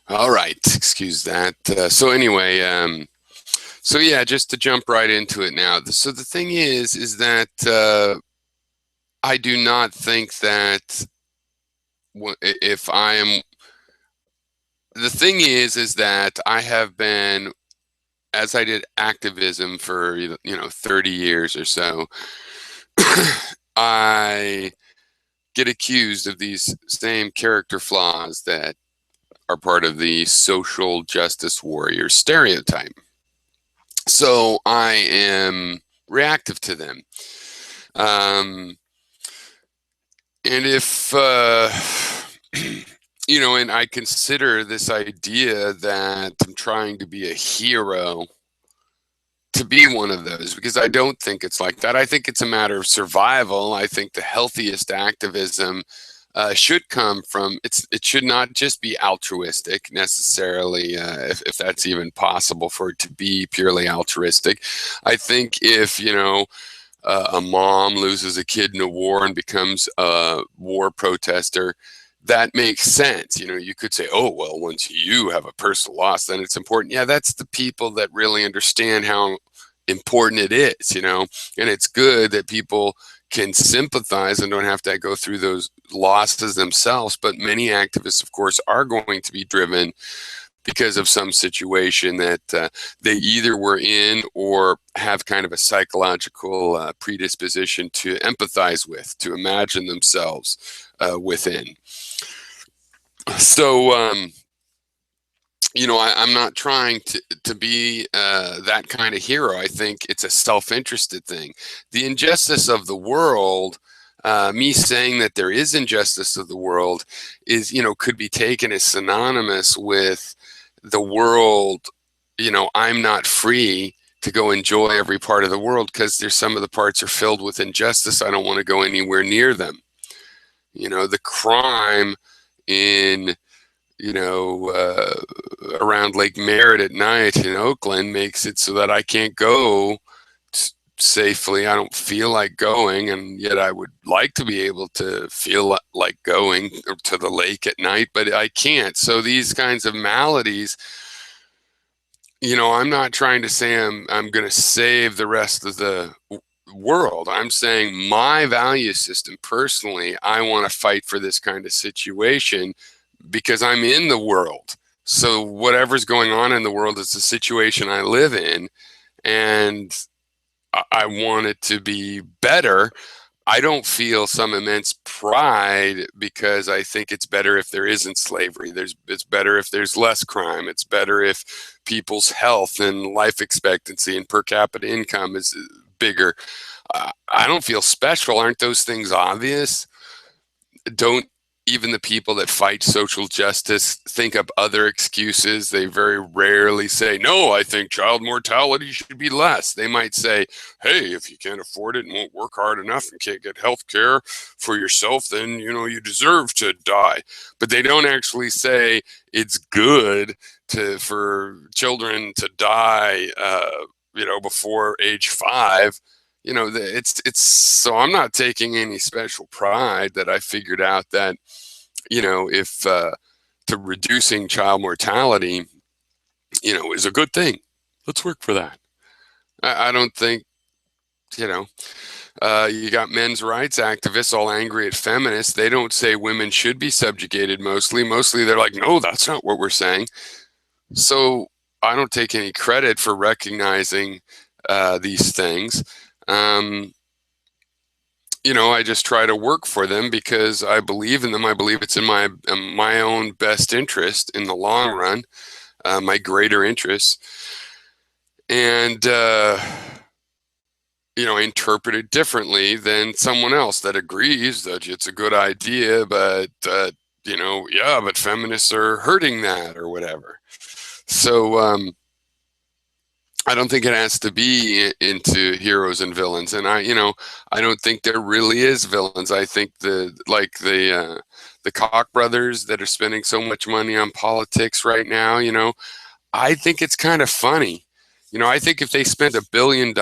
All right, excuse that. So anyway, so yeah, just to jump right into it now. So the thing is that I do not think that if I am, the thing is that I have been, as I did activism for 30 years or so, I get accused of these same character flaws that are part of the social justice warrior stereotype. So I am reactive to them. Um, and if, and I consider this idea that I'm trying to be a hero to be one of those, because I don't think it's like that. I think it's a matter of survival. I think the healthiest activism should come from it should not just be altruistic necessarily, if that's even possible for it to be purely altruistic. I think if a mom loses a kid in a war and becomes a war protester, that makes sense. You could say, oh, well, once you have a personal loss, then it's important. Yeah, that's the people that really understand how important it is, and it's good that people can sympathize and don't have to go through those losses themselves. But many activists, of course, are going to be driven because of some situation that they either were in or have kind of a psychological predisposition to empathize with, to imagine themselves within. So, I'm not trying to be that kind of hero. I think it's a self-interested thing. The injustice of the world, me saying that there is injustice of the world is, could be taken as synonymous with the world. I'm not free to go enjoy every part of the world because there's some of the parts are filled with injustice. I don't want to go anywhere near them. The crime in around Lake Merritt at night in Oakland makes it so that I can't go safely. I don't feel like going, and yet I would like to be able to feel like going to the lake at night, but I can't. So these kinds of maladies, I'm not trying to say I'm going to save the rest of the world. I'm saying my value system personally, I want to fight for this kind of situation because I'm in the world. So whatever's going on in the world is the situation I live in, and I want it to be better. I don't feel some immense pride because I think it's better if there isn't slavery. It's better if there's less crime. It's better if people's health and life expectancy and per capita income is bigger. I don't feel special. Aren't those things obvious? Don't even the people that fight social justice think up other excuses? They very rarely say, no, I think child mortality should be less. They might say, hey, if you can't afford it and won't work hard enough and can't get health care for yourself, then, you deserve to die. But they don't actually say it's good for children to die, before age 5. It's so I'm not taking any special pride that I figured out that, if to reducing child mortality, is a good thing. Let's work for that. I don't think, you know, you got men's rights activists all angry at feminists. They don't say women should be subjugated mostly. Mostly they're like, no, that's not what we're saying. So I don't take any credit for recognizing these things. Um, I just try to work for them because I believe in them. I believe it's in my own best interest in the long run, my greater interests, and interpret it differently than someone else that agrees that it's a good idea, but yeah, but feminists are hurting that or whatever. So I don't think it has to be into heroes and villains, and I don't think there really is villains. I think the Koch brothers that are spending so much money on politics right now, I think it's kind of funny. I think if they spent $1 billion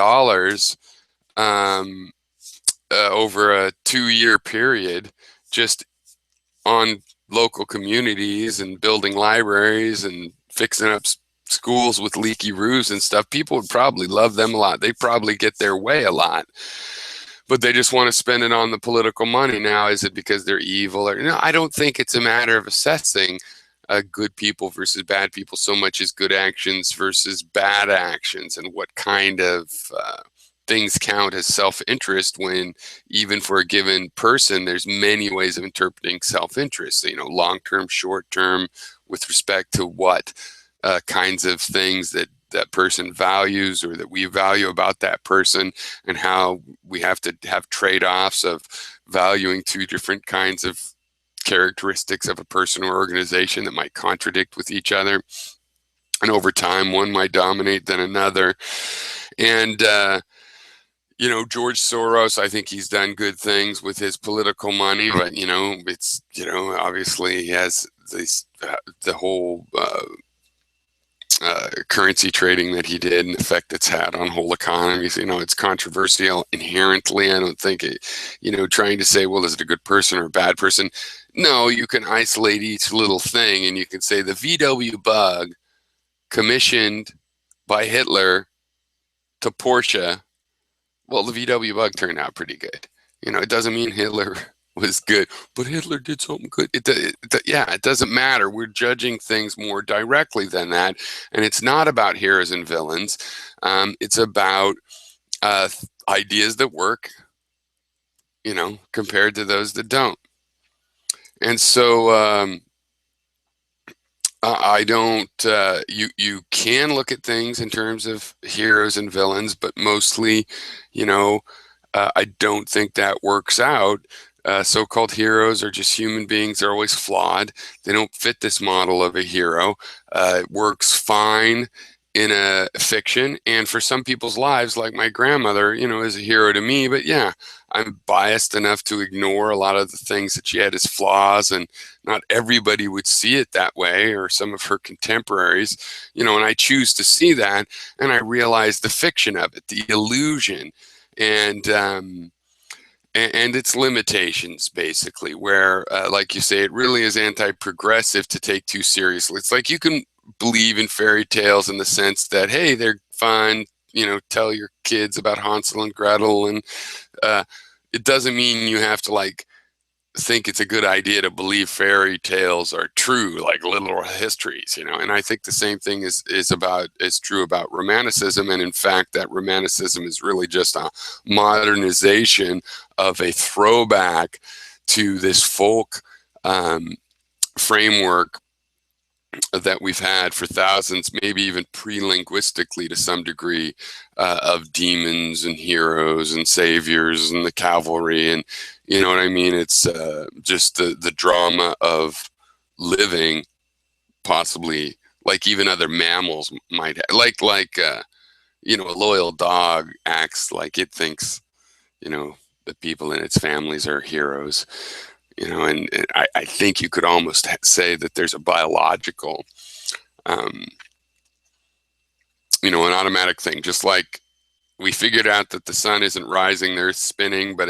over a 2-year period just on local communities and building libraries and fixing up schools with leaky roofs and stuff, people would probably love them a lot. They probably get their way a lot, but they just want to spend it on the political money. Now, is it because they're evil? Or no, I don't think it's a matter of assessing good people versus bad people so much as good actions versus bad actions, and what kind of things count as self-interest, when even for a given person, there's many ways of interpreting self-interest, you know, long-term, short-term, with respect to what kinds of things that that person values or that we value about that person, and how we have to have trade-offs of valuing two different kinds of characteristics of a person or organization that might contradict with each other. And over time, one might dominate than another. And, you know, George Soros, I think he's done good things with his political money, but, you know, it's, you know, obviously he has this, the whole currency trading that he did and the effect it's had on whole economies. You know, it's controversial inherently. I don't think it, you know, trying to say, well, is it a good person or a bad person? No, you can isolate each little thing and you can say the VW bug commissioned by Hitler to Porsche. Well, the VW bug turned out pretty good. You know, it doesn't mean Hitler was good, but Hitler did something good. Yeah, it doesn't matter. We're judging things more directly than that. And it's not about heroes and villains. It's about ideas that work, you know, compared to those that don't. And so I don't, you can look at things in terms of heroes and villains, but mostly, you know, I don't think that works out. So-called heroes are just human beings. They're always flawed. They don't fit this model of a hero. It works fine in a fiction, and for some people's lives, like my grandmother, you know, is a hero to me. But yeah, I'm biased enough to ignore a lot of the things that she had as flaws, and not everybody would see it that way, or some of her contemporaries, you know, and I choose to see that, and I realize the fiction of it, the illusion, and its limitations, basically, where, like you say, it really is anti-progressive to take too seriously. It's like you can believe in fairy tales in the sense that, hey, they're fun, you know, tell your kids about Hansel and Gretel, and it doesn't mean you have to, like, think it's a good idea to believe fairy tales are true, like literal histories, you know. And I think the same thing is true about Romanticism. And in fact, that Romanticism is really just a modernization of a throwback to this folk framework that we've had for thousands, maybe even pre-linguistically to some degree, of demons and heroes and saviors and the cavalry, and you know what I mean. It's just the drama of living, possibly like even other mammals might have. Like you know, a loyal dog acts like it thinks, you know, the people in its families are heroes. You know, and I think you could almost say that there's a biological, you know, an automatic thing. Just like we figured out that the sun isn't rising, the Earth's spinning, but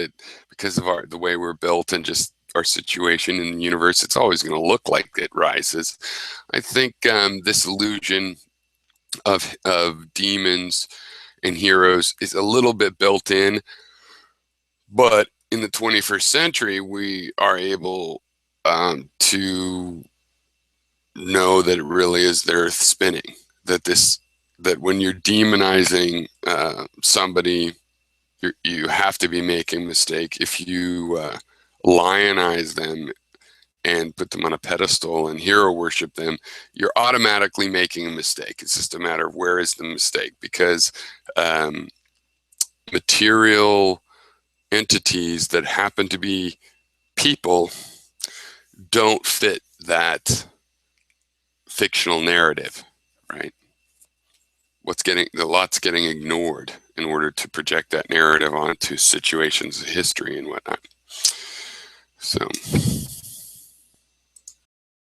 because of the way we're built and just our situation in the universe, it's always going to look like it rises. I think this illusion of demons and heroes is a little bit built in, but in the 21st century, we are able to know that it really is the Earth spinning. That when you're demonizing somebody, you have to be making a mistake. If you lionize them and put them on a pedestal and hero worship them, you're automatically making a mistake. It's just a matter of where is the mistake, because material entities that happen to be people don't fit that fictional narrative, right? A lot's getting ignored in order to project that narrative onto situations of history and whatnot. So